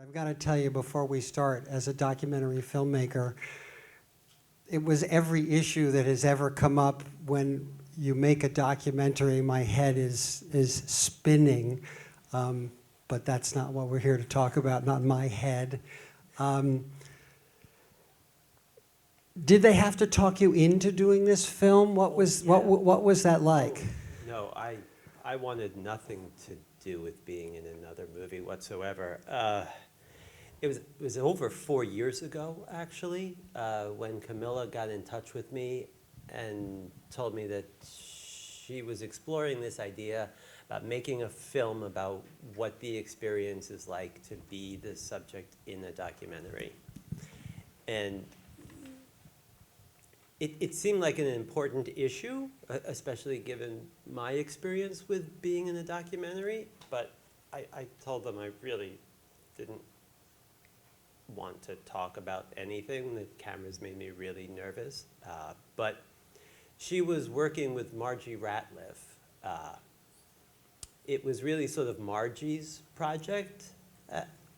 I've got to tell you before we start, as a documentary filmmaker, it was every issue that has ever come up when you make a documentary. My head is spinning, but that's not what we're here to talk about, not my head. Did they have to talk you into doing this film? What was that like? No, I wanted nothing to do with being in another movie whatsoever. It was over 4 years ago, actually, when Camilla got in touch with me and told me that she was exploring this idea about making a film about what the experience is like to be the subject in a documentary. And it seemed like an important issue, especially given my experience with being in a documentary, but I told them I really didn't want to talk about anything. The cameras made me really nervous. But she was working with Margie Ratliff. It was really sort of Margie's project.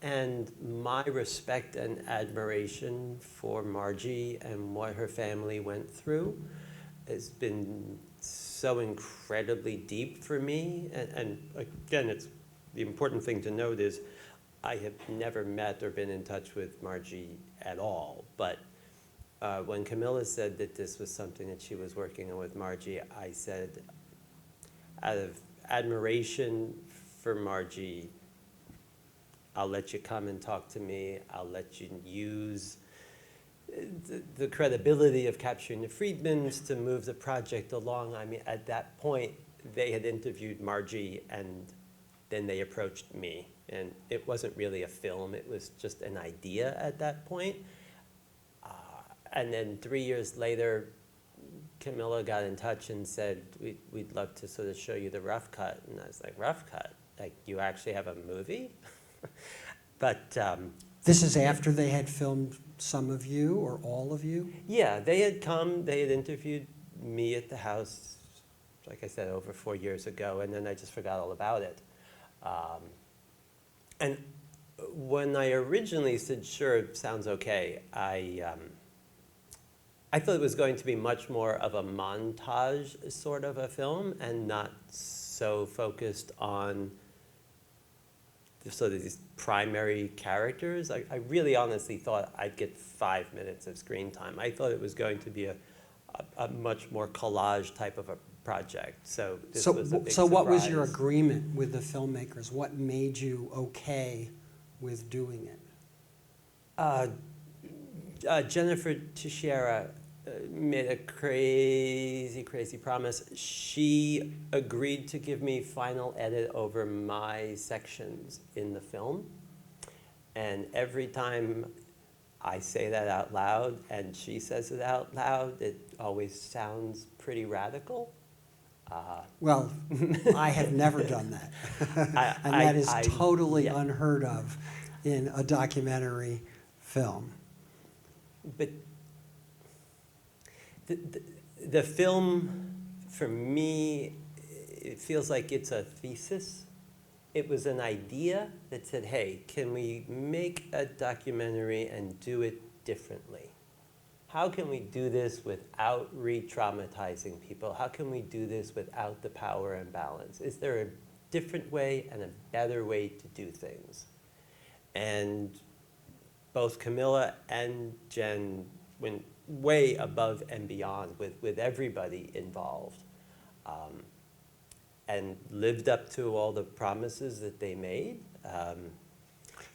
And my respect and admiration for Margie and what her family went through has been so incredibly deep for me. And again, the important thing to note is I have never met or been in touch with Margie at all. But when Camilla said that this was something that she was working on with Margie, I said, out of admiration for Margie, I'll let you come and talk to me. I'll let you use the credibility of capturing the Friedmans to move the project along. I mean, at that point, they had interviewed Margie, and then they approached me. And it wasn't really a film. It was just an idea at that point. And then 3 years later, Camilla got in touch and said, we'd love to sort of show you the rough cut. And I was like, rough cut? Like, you actually have a movie? But this is after they had filmed some of you or all of you? Yeah, they had come, they had interviewed me at the house, like I said, over 4 years ago, and then I just forgot all about it. And when I originally said, sure, sounds okay, I thought it was going to be much more of a montage sort of a film and not so focused on sort of these primary characters. I really honestly thought I'd get 5 minutes of screen time. I thought it was going to be a much more collage type of a project. So this was a big So what was surprise. your agreement with the filmmakers? What made you okay with doing it? Jennifer Teixeira made a crazy promise. She agreed to give me final edit over my sections in the film. And every time I say that out loud and she says it out loud, it always sounds pretty radical. Well, I have never done that. And that is totally unheard of in a documentary film. But the film, for me, it feels like it's a thesis. It was an idea that said, hey, can we make a documentary and do it differently? How can we do this without re-traumatizing people? How can we do this without the power imbalance? Is there a different way and a better way to do things? And both Camilla and Jen went way above and beyond with everybody involved, and lived up to all the promises that they made.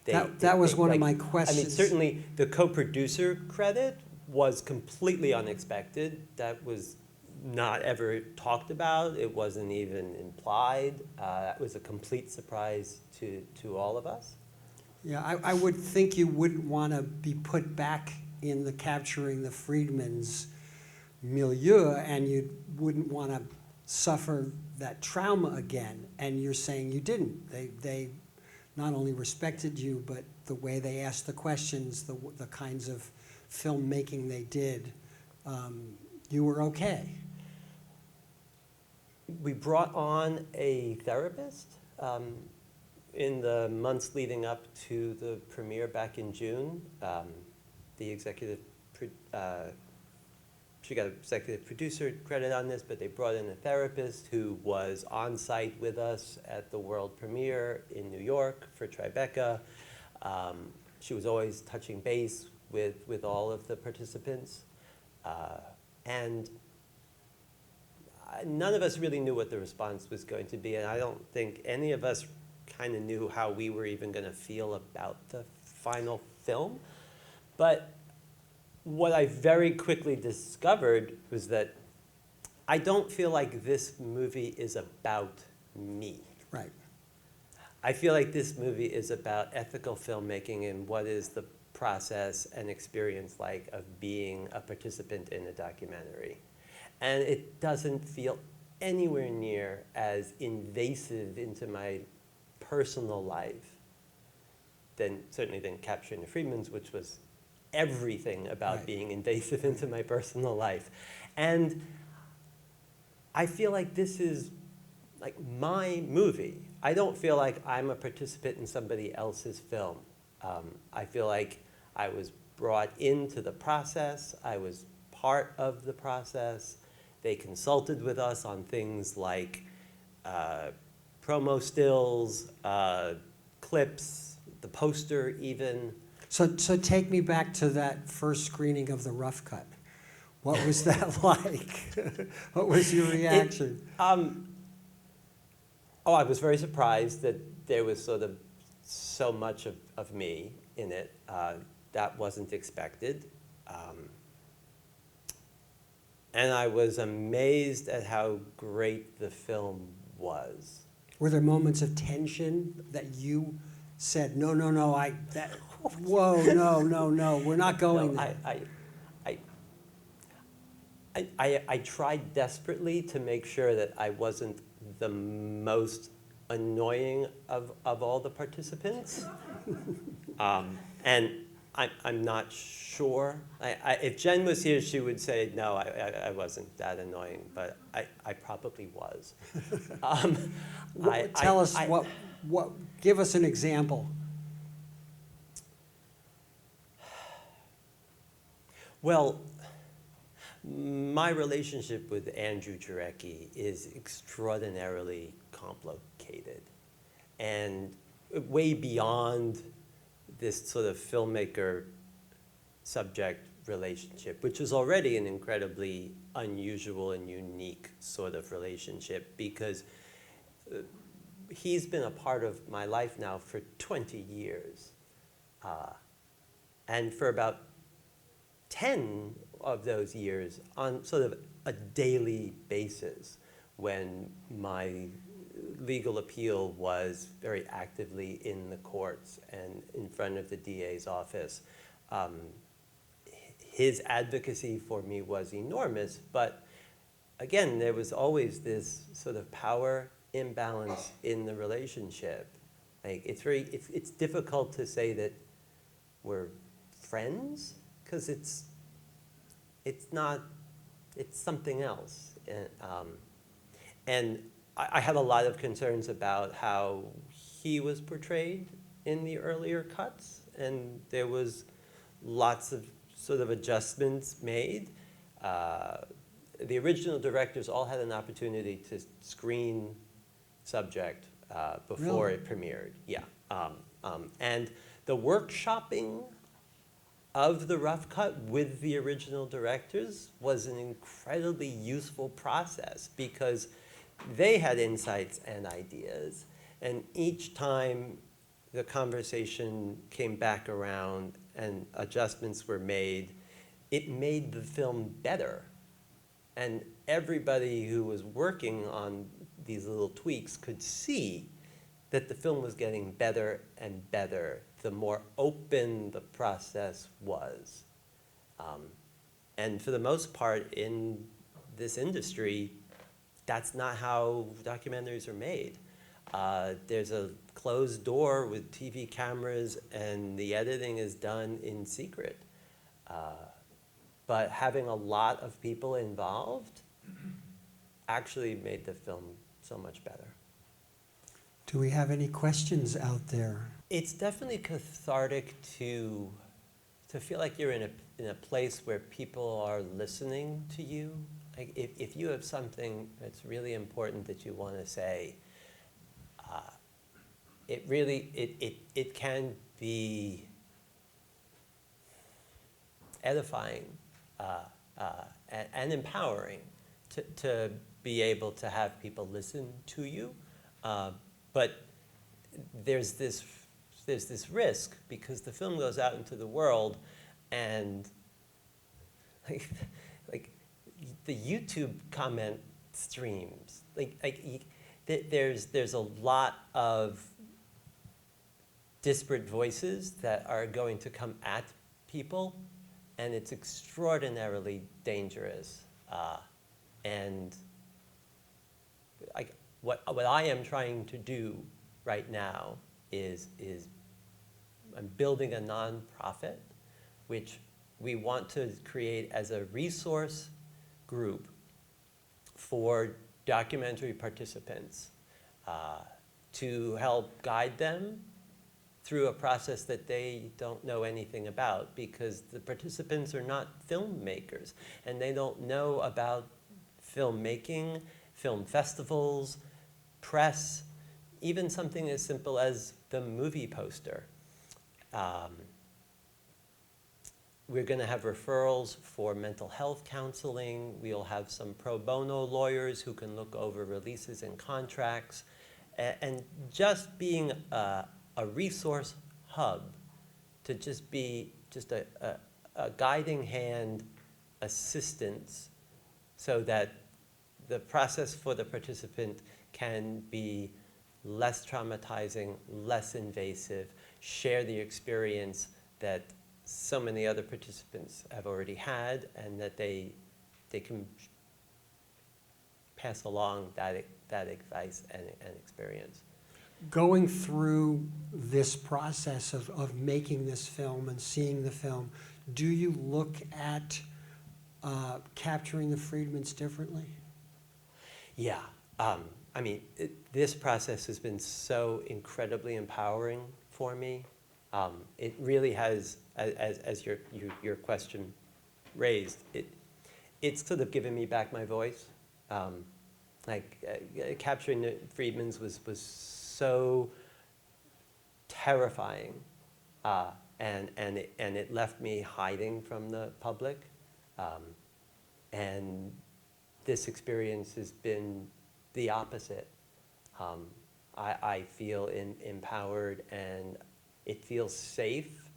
That was one of my questions. I mean, certainly the co-producer credit was completely unexpected. That was not ever talked about. It wasn't even implied. That was a complete surprise to all of us. Yeah, I would think you wouldn't want to be put back in the capturing the Friedmans milieu, and you wouldn't want to suffer that trauma again. And you're saying you didn't. They not only respected you, but the way they asked the questions, the kinds of filmmaking they did, you were okay. We brought on a therapist in the months leading up to the premiere back in June, the she got executive producer credit on this, but they brought in a therapist who was on site with us at the world premiere in New York for Tribeca. She was always touching base with all of the participants. And none of us really knew what the response was going to be, and I don't think any of us kind of knew how we were even going to feel about the final film. But what I very quickly discovered was that I don't feel like this movie is about me. Right. I feel like this movie is about ethical filmmaking and what is the process and experience like of being a participant in a documentary. And it doesn't feel anywhere near as invasive into my personal life certainly than Capturing the Friedmans, which was everything about Right. being invasive into my personal life. And I feel like this is like my movie. I don't feel like I'm a participant in somebody else's film. I feel like I was brought into the process. I was part of the process. They consulted with us on things like promo stills, clips, the poster even. So take me back to that first screening of The Rough Cut. What was that like? What was your reaction? I was very surprised that there was sort of so much of me in it. That wasn't expected. And I was amazed at how great the film was. Were there moments of tension that you said, no, whoa, no, we're not going No, there? I tried desperately to make sure that I wasn't the most annoying of all the participants. And I'm not sure. If Jen was here, she would say, no, I wasn't that annoying, but I probably was. Tell us, give us an example. Well, my relationship with Andrew Jarecki is extraordinarily complicated and way beyond this sort of filmmaker-subject relationship, which is already an incredibly unusual and unique sort of relationship because he's been a part of my life now for 20 years. And for about 10 of those years on sort of a daily basis when my legal appeal was very actively in the courts and in front of the DA's office. His advocacy for me was enormous, but again, there was always this sort of power imbalance in the relationship. Like it's difficult to say that we're friends because it's not, it's something else. And I had a lot of concerns about how he was portrayed in the earlier cuts, and there was lots of sort of adjustments made. The original directors all had an opportunity to screen subject before Really? it premiered. Yeah. And the workshopping of the rough cut with the original directors was an incredibly useful process because they had insights and ideas, and each time the conversation came back around and adjustments were made, it made the film better. And everybody who was working on these little tweaks could see that the film was getting better and better the more open the process was. And for the most part in this industry, that's not how documentaries are made. There's a closed door with TV cameras and the editing is done in secret. But having a lot of people involved actually made the film so much better. Do we have any questions out there? It's definitely cathartic to feel like you're in a place where people are listening to you. Like if you have something that's really important that you want to say, it really it can be edifying and empowering to be able to have people listen to you. But there's this risk because the film goes out into the world, and like the YouTube comment streams, there's a lot of disparate voices that are going to come at people, and it's extraordinarily dangerous. And what I am trying to do right now is I'm building a nonprofit, which we want to create as a resource group for documentary participants to help guide them through a process that they don't know anything about, because the participants are not filmmakers and they don't know about filmmaking, film festivals, press, even something as simple as the movie poster. We're going to have referrals for mental health counseling. We'll have some pro bono lawyers who can look over releases and contracts. And just being a resource hub to just be just a guiding hand assistance so that the process for the participant can be less traumatizing, less invasive, share the experience that so many other participants have already had, and that they can pass along that advice and experience. Going through this process of making this film and seeing the film, do you look at capturing the Friedmans differently? Yeah. I mean, this process has been so incredibly empowering for me. It really has, as your question raised, it's sort of given me back my voice. Capturing the Friedmans was so terrifying, and it left me hiding from the public. And this experience has been the opposite. I feel empowered, and it feels safe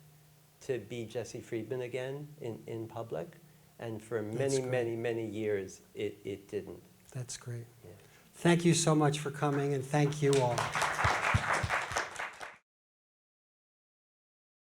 to be Jesse Friedman again in public. And for many years, it didn't. That's great. Yeah. Thank you so much for coming, and thank you all.